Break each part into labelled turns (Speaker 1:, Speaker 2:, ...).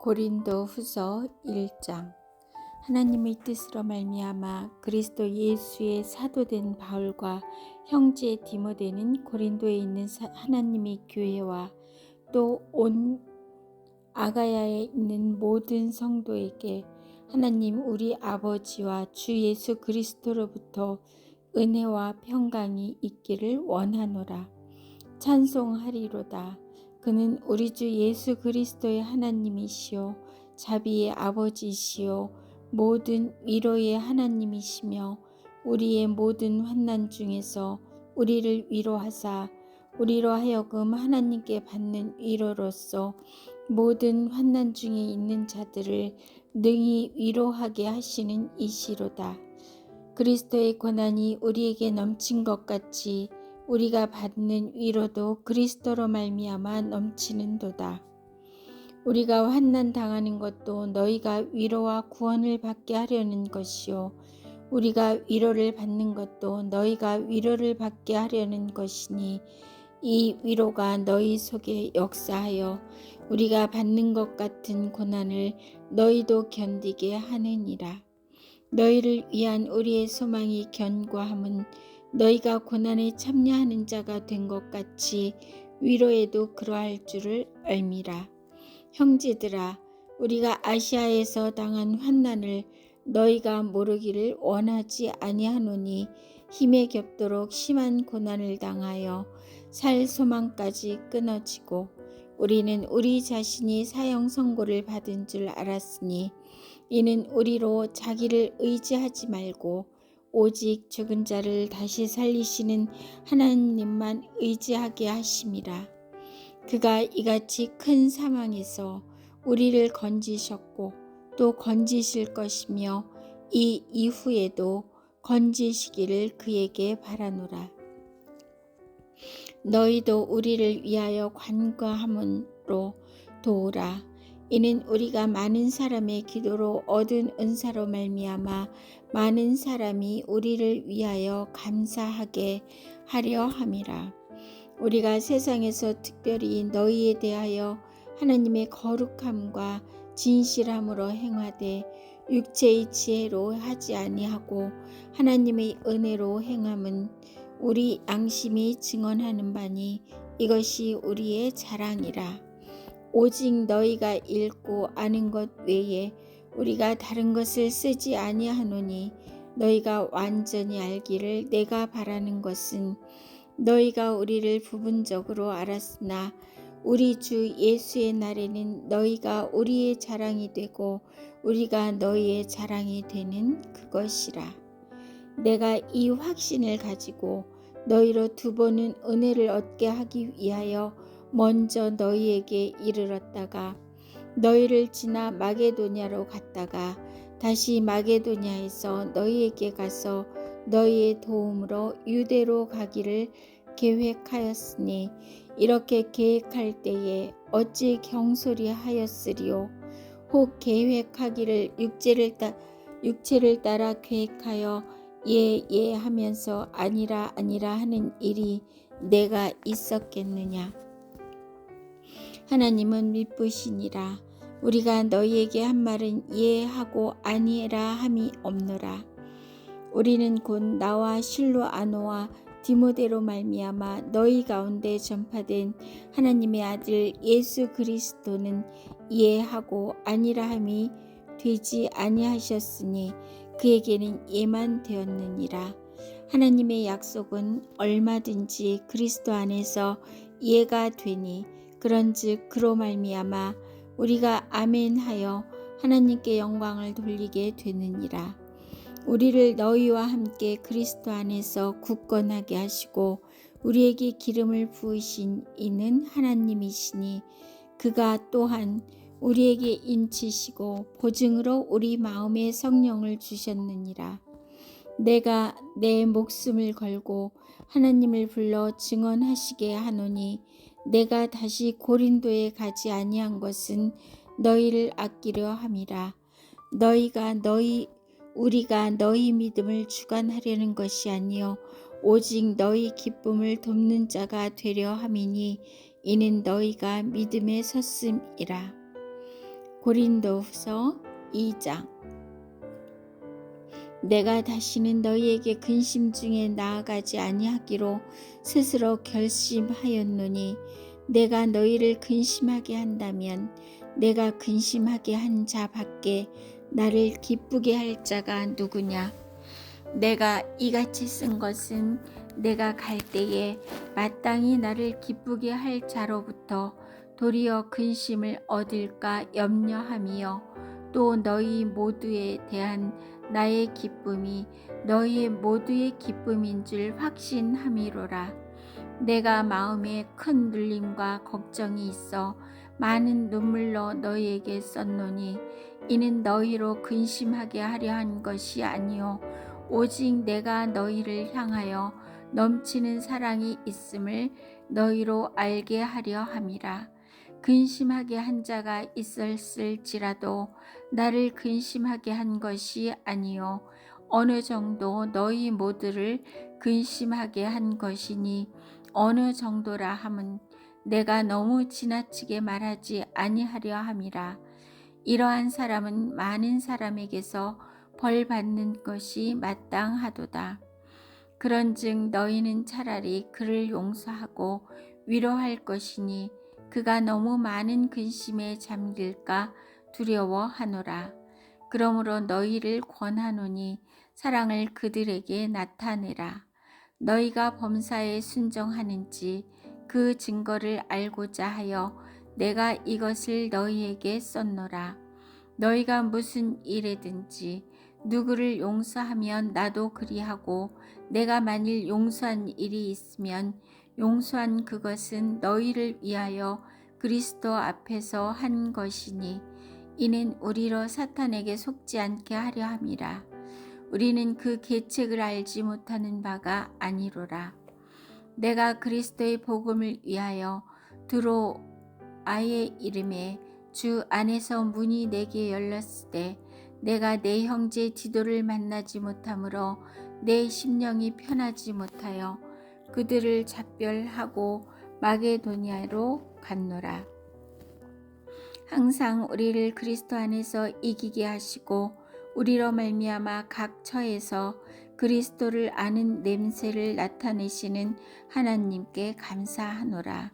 Speaker 1: 고린도후서 1장. 하나님의 뜻으로 말미암아 그리스도 예수의 사도된 바울과 형제 디모데는 고린도에 있는 하나님의 교회와 또 온 아가야에 있는 모든 성도에게 하나님 우리 아버지와 주 예수 그리스도로부터 은혜와 평강이 있기를 원하노라. 찬송하리로다. 그는 우리 주 예수 그리스도의 하나님이시요 자비의 아버지시요 모든 위로의 하나님이시며 우리의 모든 환난 중에서 우리를 위로하사 우리로 하여금 하나님께 받는 위로로서 모든 환난 중에 있는 자들을 능히 위로하게 하시는 이시로다. 그리스도의 고난이 우리에게 넘친 것 같이 우리가 받는 위로도 그리스도로 말미암아 넘치는도다. 우리가 환난 당하는 것도 너희가 위로와 구원을 받게 하려는 것이요 우리가 위로를 받는 것도 너희가 위로를 받게 하려는 것이니 이 위로가 너희 속에 역사하여 우리가 받는 것 같은 고난을 너희도 견디게 하느니라. 너희를 위한 우리의 소망이 견고함은 너희가 고난에 참여하는 자가 된 것 같이 위로에도 그러할 줄을 알미라. 형제들아, 우리가 아시아에서 당한 환난을 너희가 모르기를 원하지 아니하노니 힘에 겹도록 심한 고난을 당하여 살 소망까지 끊어지고 우리는 우리 자신이 사형 선고를 받은 줄 알았으니 이는 우리로 자기를 의지하지 말고 오직 죽은 자를 다시 살리시는 하나님만 의지하게 하심이라. 그가 이같이 큰 사망에서 우리를 건지셨고 또 건지실 것이며 이 이후에도 건지시기를 그에게 바라노라. 너희도 우리를 위하여 간구함으로 도우라. 이는 우리가 많은 사람의 기도로 얻은 은사로 말미암아 많은 사람이 우리를 위하여 감사하게 하려 함이라. 우리가 세상에서 특별히 너희에 대하여 하나님의 거룩함과 진실함으로 행하되 육체의 지혜로 하지 아니하고 하나님의 은혜로 행함은 우리 양심이 증언하는 바니 이것이 우리의 자랑이라. 오직 너희가 읽고 아는 것 외에 우리가 다른 것을 쓰지 아니하노니 너희가 완전히 알기를 내가 바라는 것은 너희가 우리를 부분적으로 알았으나 우리 주 예수의 날에는 너희가 우리의 자랑이 되고 우리가 너희의 자랑이 되는 그것이라. 내가 이 확신을 가지고 너희로 두 번은 은혜를 얻게 하기 위하여 먼저 너희에게 이르렀다가 너희를 지나 마게도냐로 갔다가 다시 마게도냐에서 너희에게 가서 너희의 도움으로 유대로 가기를 계획하였으니 이렇게 계획할 때에 어찌 경솔히 하였으리요. 혹 계획하기를 육체를 따라 계획하여 예 하면서 아니라 하는 일이 내가 있었겠느냐. 하나님은 미쁘시니라. 우리가 너희에게 한 말은 예 하고 아니라 함이 없노라. 우리는 곧 나와 실로아노와 디모데로 말미암아 너희 가운데 전파된 하나님의 아들 예수 그리스도는 예하고 아니라 함이 되지 아니하셨으니 그에게는 예만 되었느니라. 하나님의 약속은 얼마든지 그리스도 안에서 예가 되니 그런즉 그로 말미암아 우리가 아멘하여 하나님께 영광을 돌리게 되느니라. 우리를 너희와 함께 그리스도 안에서 굳건하게 하시고 우리에게 기름을 부으신 이는 하나님이시니 그가 또한 우리에게 인치시고 보증으로 우리 마음에 성령을 주셨느니라. 내가 내 목숨을 걸고 하나님을 불러 증언하시게 하노니 내가 다시 고린도에 가지 아니한 것은 너희를 아끼려 함이라. 우리가 너희 믿음을 주관하려는 것이 아니요 오직 너희 기쁨을 돕는 자가 되려 함이니 이는 너희가 믿음에 섰음이라. 고린도후서 2장. 내가 다시는 너희에게 근심 중에 나아가지 아니하기로 스스로 결심하였노니 내가 너희를 근심하게 한다면 내가 근심하게 한 자 밖에 나를 기쁘게 할 자가 누구냐. 내가 이같이 쓴 것은 내가 갈 때에 마땅히 나를 기쁘게 할 자로부터 도리어 근심을 얻을까 염려함이요 또 너희 모두에 대한 나의 기쁨이 너희 모두의 기쁨인 줄 확신함이로라. 내가 마음에 큰 눌림과 걱정이 있어 많은 눈물로 너희에게 썼노니 이는 너희로 근심하게 하려 한 것이 아니요 오직 내가 너희를 향하여 넘치는 사랑이 있음을 너희로 알게 하려 함이라. 근심하게 한 자가 있었을지라도 나를 근심하게 한 것이 아니요 어느 정도 너희 모두를 근심하게 한 것이니 어느 정도라 함은 내가 너무 지나치게 말하지 아니하려 함이라. 이러한 사람은 많은 사람에게서 벌 받는 것이 마땅하도다. 그런즉 너희는 차라리 그를 용서하고 위로할 것이니 그가 너무 많은 근심에 잠길까 두려워하노라. 그러므로 너희를 권하노니 사랑을 그들에게 나타내라. 너희가 범사에 순종하는지 그 증거를 알고자 하여 내가 이것을 너희에게 썼노라. 너희가 무슨 일에든지 누구를 용서하면 나도 그리하고 내가 만일 용서한 일이 있으면 용서한 그것은 너희를 위하여 그리스도 앞에서 한 것이니 이는 우리로 사탄에게 속지 않게 하려 함이라. 우리는 그 계책을 알지 못하는 바가 아니로라. 내가 그리스도의 복음을 위하여 드로아의 이름에 주 안에서 문이 내게 열렸을 때 내가 내 형제 디도를 만나지 못하므로 내 심령이 편하지 못하여 그들을 작별하고 마게도니아로 갔노라. 항상 우리를 그리스도 안에서 이기게 하시고 우리로 말미암아 각 처에서 그리스도를 아는 냄새를 나타내시는 하나님께 감사하노라.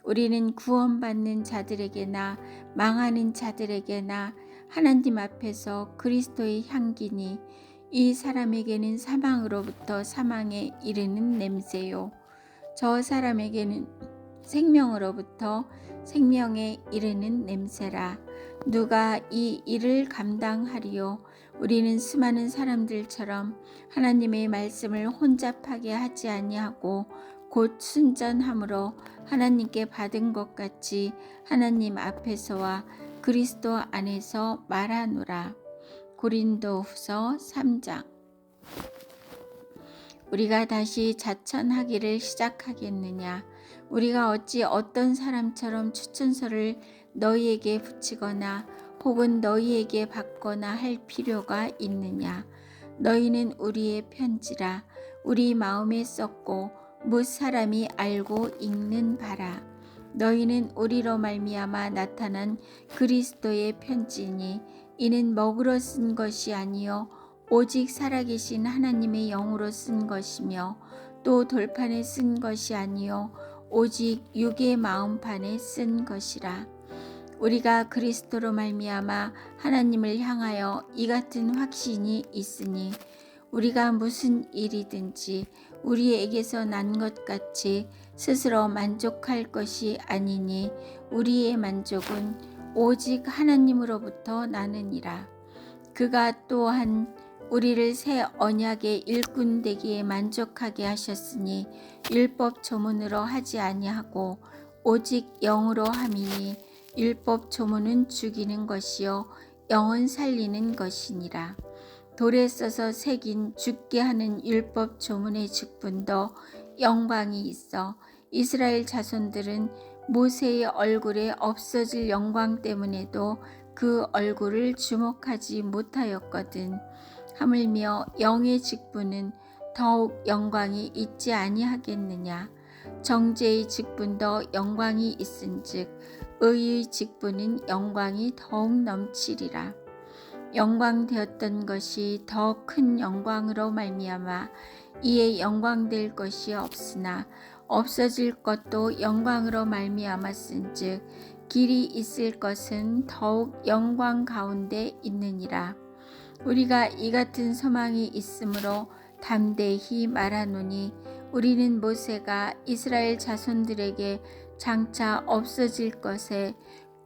Speaker 1: 우리는 구원받는 자들에게나 망하는 자들에게나 하나님 앞에서 그리스도의 향기니 이 사람에게는 사망으로부터 사망에 이르는 냄새요 저 사람에게는 생명으로부터 생명에 이르는 냄새라. 누가 이 일을 감당하리요. 우리는 수많은 사람들처럼 하나님의 말씀을 혼잡하게 하지 아니하고 곧 순전함으로 하나님께 받은 것 같이 하나님 앞에서와 그리스도 안에서 말하노라. 고린도후서 3장. 우리가 다시 자천하기를 시작하겠느냐. 우리가 어찌 어떤 사람처럼 추천서를 너희에게 붙이거나 혹은 너희에게 받거나 할 필요가 있느냐. 너희는 우리의 편지라. 우리 마음에 썼고 뭇 사람이 알고 읽는 바라. 너희는 우리로 말미암아 나타난 그리스도의 편지니 이는 먹으로 쓴 것이 아니요 오직 살아계신 하나님의 영으로 쓴 것이며 또 돌판에 쓴 것이 아니요 오직 육의 마음판에 쓴 것이라. 우리가 그리스도로 말미암아 하나님을 향하여 이 같은 확신이 있으니 우리가 무슨 일이든지 우리에게서 난 것 같이 스스로 만족할 것이 아니니 우리의 만족은 오직 하나님으로부터 나느니라. 그가 또한 우리를 새 언약의 일꾼 되기에 만족하게 하셨으니 율법 조문으로 하지 아니하고 오직 영으로 함이니 율법 조문은 죽이는 것이요 영은 살리는 것이니라. 돌에 써서 새긴 죽게 하는 율법 조문의 직분도 영광이 있어 이스라엘 자손들은 모세의 얼굴에 없어질 영광 때문에도 그 얼굴을 주목하지 못하였거든. 하물며 영의 직분은 더욱 영광이 있지 아니하겠느냐. 정죄의 직분도 영광이 있은즉 의의 직분은 영광이 더욱 넘치리라. 영광되었던 것이 더 큰 영광으로 말미암아 이에 영광될 것이 없으나 없어질 것도 영광으로 말미암았은즉 길이 있을 것은 더욱 영광 가운데 있느니라. 우리가 이 같은 소망이 있으므로 담대히 말하노니 우리는 모세가 이스라엘 자손들에게 장차 없어질 것에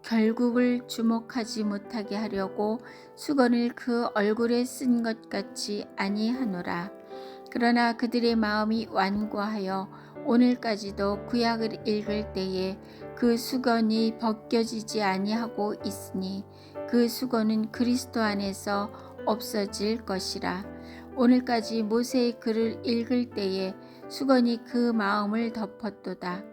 Speaker 1: 결국을 주목하지 못하게 하려고 수건을 그 얼굴에 쓴 것 같이 아니하노라. 그러나 그들의 마음이 완고하여 오늘까지도 구약을 읽을 때에 그 수건이 벗겨지지 아니하고 있으니 그 수건은 그리스도 안에서 없어질 것이라. 오늘까지 모세의 글을 읽을 때에 수건이 그 마음을 덮었도다.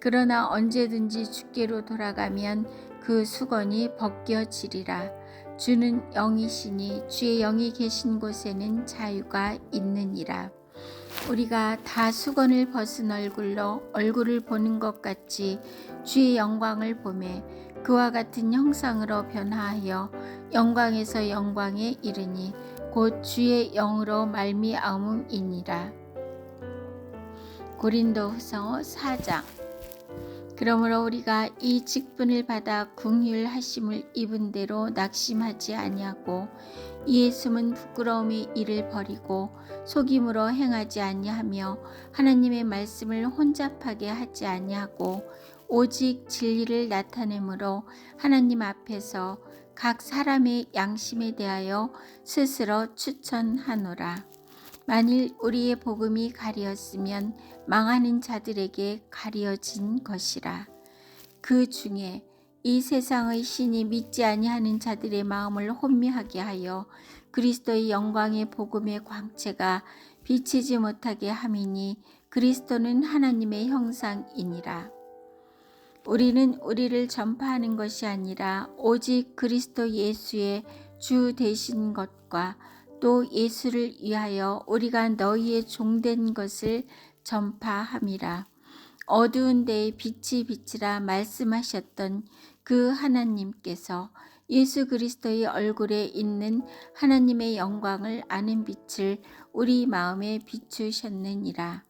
Speaker 1: 그러나 언제든지 주께로 돌아가면 그 수건이 벗겨지리라. 주는 영이시니 주의 영이 계신 곳에는 자유가 있느니라. 우리가 다 수건을 벗은 얼굴로 얼굴을 보는 것 같이 주의 영광을 보매 그와 같은 형상으로 변화하여 영광에서 영광에 이르니 곧 주의 영으로 말미암음이니라. 고린도후서 4장. 그러므로 우리가 이 직분을 받아 긍휼하심을 입은 대로 낙심하지 아니하고 이에 숨은 부끄러움의 일을 버리고 속임으로 행하지 아니하며 하나님의 말씀을 혼잡하게 하지 아니하고 오직 진리를 나타내므로 하나님 앞에서 각 사람의 양심에 대하여 스스로 추천하노라. 만일 우리의 복음이 가리었으면 망하는 자들에게 가리어진 것이라. 그 중에 이 세상의 신이 믿지 아니하는 자들의 마음을 혼미하게 하여 그리스도의 영광의 복음의 광채가 비치지 못하게 함이니 그리스도는 하나님의 형상이니라. 우리는 우리를 전파하는 것이 아니라 오직 그리스도 예수의 주 되신 것과 또 예수를 위하여 우리가 너희의 종된 것을 전파함이라. 어두운 데에 빛이 비치라 말씀하셨던 그 하나님께서 예수 그리스도의 얼굴에 있는 하나님의 영광을 아는 빛을 우리 마음에 비추셨느니라.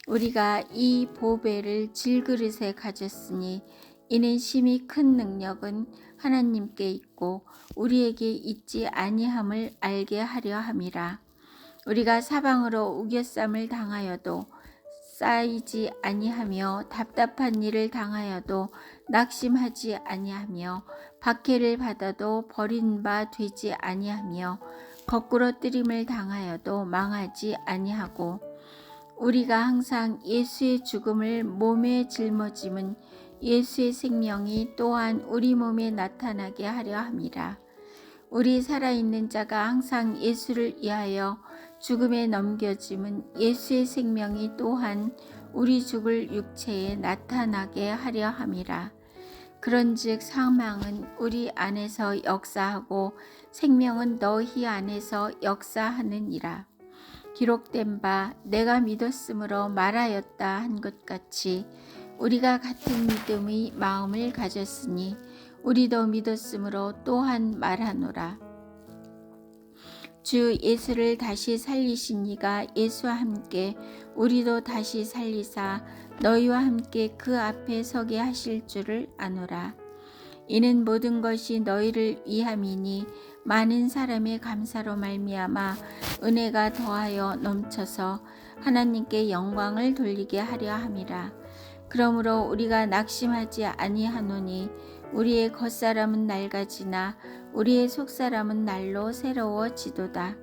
Speaker 1: 우리가 이 보배를 질그릇에 가졌으니 이는 심히 큰 능력은 하나님께 있고 우리에게 있지 아니함을 알게 하려 함이라. 우리가 사방으로 우겨쌈을 당하여도 쌓이지 아니하며 답답한 일을 당하여도 낙심하지 아니하며 박해를 받아도 버린 바 되지 아니하며 거꾸로 뜨림을 당하여도 망하지 아니하고 우리가 항상 예수의 죽음을 몸에 짊어짐은 예수의 생명이 또한 우리 몸에 나타나게 하려 함이라. 우리 살아있는 자가 항상 예수를 위하여 죽음에 넘겨짐은 예수의 생명이 또한 우리 죽을 육체에 나타나게 하려 함이라. 그런즉 사망은 우리 안에서 역사하고 생명은 너희 안에서 역사하느니라. 기록된 바 내가 믿었으므로 말하였다 한 것 같이 우리가 같은 믿음의 마음을 가졌으니 우리도 믿었으므로 또한 말하노라. 주 예수를 다시 살리신 이가 예수와 함께 우리도 다시 살리사 너희와 함께 그 앞에 서게 하실 줄을 아노라. 이는 모든 것이 너희를 위함이니 많은 사람의 감사로 말미암아 은혜가 더하여 넘쳐서 하나님께 영광을 돌리게 하려 함이라. 그러므로 우리가 낙심하지 아니하노니 우리의 겉사람은 낡아지나 우리의 속사람은 날로 새로워지도다.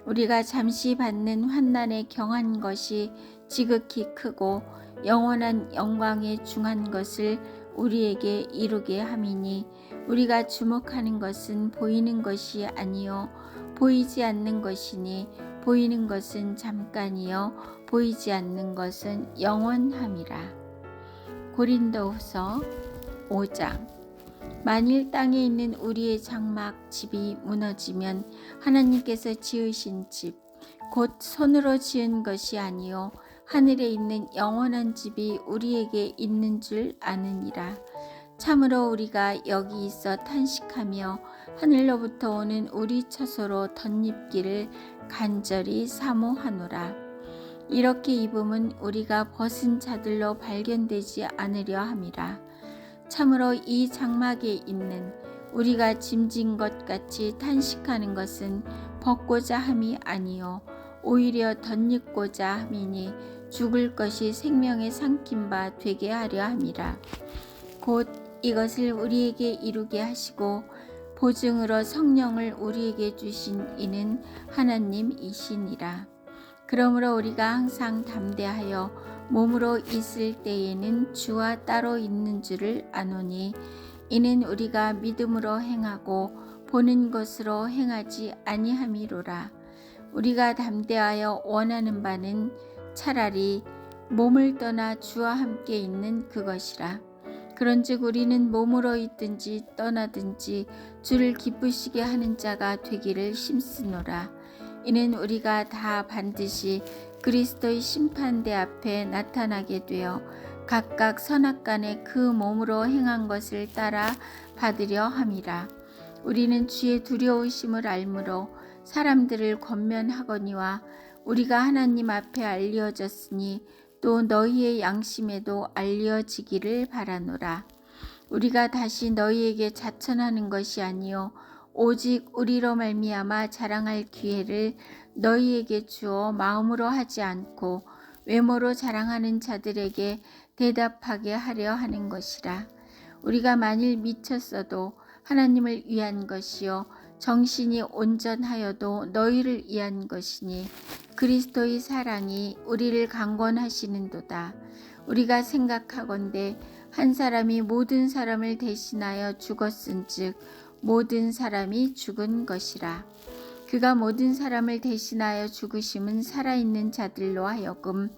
Speaker 1: 우리가 잠시 받는 환난에 경한 것이 지극히 크고 영원한 영광에 중한 것을 우리에게 이루게 함이니 우리가 주목하는 것은 보이는 것이 아니요 보이지 않는 것이니 보이는 것은 잠깐이요 보이지 않는 것은 영원함이라. 고린도후서 5장. 만일 땅에 있는 우리의 장막 집이 무너지면 하나님께서 지으신 집 곧 손으로 지은 것이 아니요 하늘에 있는 영원한 집이 우리에게 있는 줄 아느니라. 참으로 우리가 여기 있어 탄식하며 하늘로부터 오는 우리 처소로 덧입기를 간절히 사모하노라. 이렇게 입음은 우리가 벗은 자들로 발견되지 않으려 함이라. 참으로 이 장막에 있는 우리가 짐진 것 같이 탄식하는 것은 벗고자 함이 아니요 오히려 덧입고자 함이니 죽을 것이 생명에 삼킨 바 되게 하려 함이라. 곧 이것을 우리에게 이루게 하시고 보증으로 성령을 우리에게 주신 이는 하나님이시니라. 그러므로 우리가 항상 담대하여 몸으로 있을 때에는 주와 따로 있는 줄을 아노니 이는 우리가 믿음으로 행하고 보는 것으로 행하지 아니함이로라. 우리가 담대하여 원하는 바는 차라리 몸을 떠나 주와 함께 있는 그것이라. 그런즉 우리는 몸으로 있든지 떠나든지 주를 기쁘시게 하는 자가 되기를 힘쓰노라. 이는 우리가 다 반드시 그리스도의 심판대 앞에 나타나게 되어 각각 선악간에 그 몸으로 행한 것을 따라 받으려 함이라. 우리는 주의 두려우심을 알므로 사람들을 권면하거니와 우리가 하나님 앞에 알려졌으니 또 너희의 양심에도 알려지기를 바라노라. 우리가 다시 너희에게 자천하는 것이 아니요 오직 우리로 말미암아 자랑할 기회를 너희에게 주어 마음으로 하지 않고 외모로 자랑하는 자들에게 대답하게 하려 하는 것이라. 우리가 만일 미쳤어도 하나님을 위한 것이요 정신이 온전하여도 너희를 위한 것이니 그리스도의 사랑이 우리를 강권하시는도다. 우리가 생각하건대 한 사람이 모든 사람을 대신하여 죽었은즉 모든 사람이 죽은 것이라. 그가 모든 사람을 대신하여 죽으심은 살아있는 자들로 하여금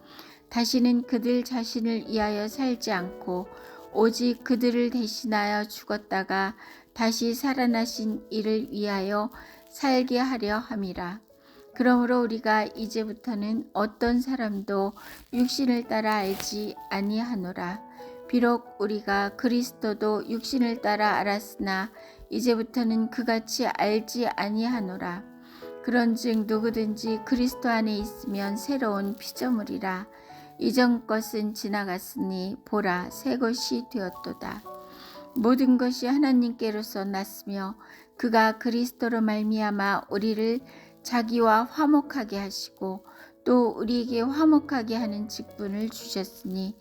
Speaker 1: 다시는 그들 자신을 위하여 살지 않고 오직 그들을 대신하여 죽었다가 다시 살아나신 이를 위하여 살게 하려 함이라. 그러므로 우리가 이제부터는 어떤 사람도 육신을 따라 알지 아니하노라. 비록 우리가 그리스도도 육신을 따라 알았으나 이제부터는 그같이 알지 아니하노라. 그런즉 누구든지 그리스도 안에 있으면 새로운 피조물이라. 이전 것은 지나갔으니 보라 새 것이 되었도다. 모든 것이 하나님께로서 났으며 그가 그리스도로 말미암아 우리를 자기와 화목하게 하시고 또 우리에게 화목하게 하는 직분을 주셨으니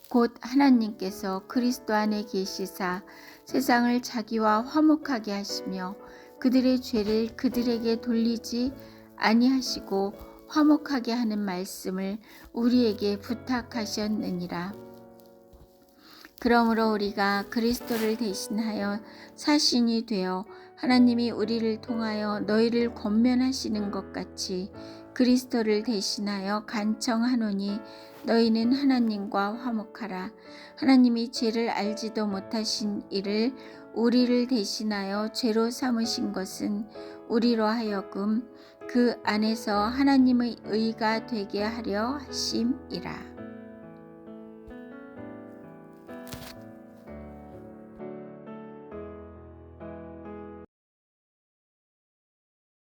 Speaker 1: 곧 하나님께서 그리스도 안에 계시사 세상을 자기와 화목하게 하시며 그들의 죄를 그들에게 돌리지 아니하시고 화목하게 하는 말씀을 우리에게 부탁하셨느니라. 그러므로 우리가 그리스도를 대신하여 사신이 되어 하나님이 우리를 통하여 너희를 권면하시는 것 같이 그리스도를 대신하여 간청하노니 너희는 하나님과 화목하라. 하나님이 죄를 알지도 못하신 이를 우리를 대신하여 죄로 삼으신 것은 우리로 하여금 그 안에서 하나님의 의가 되게 하려 하심이라.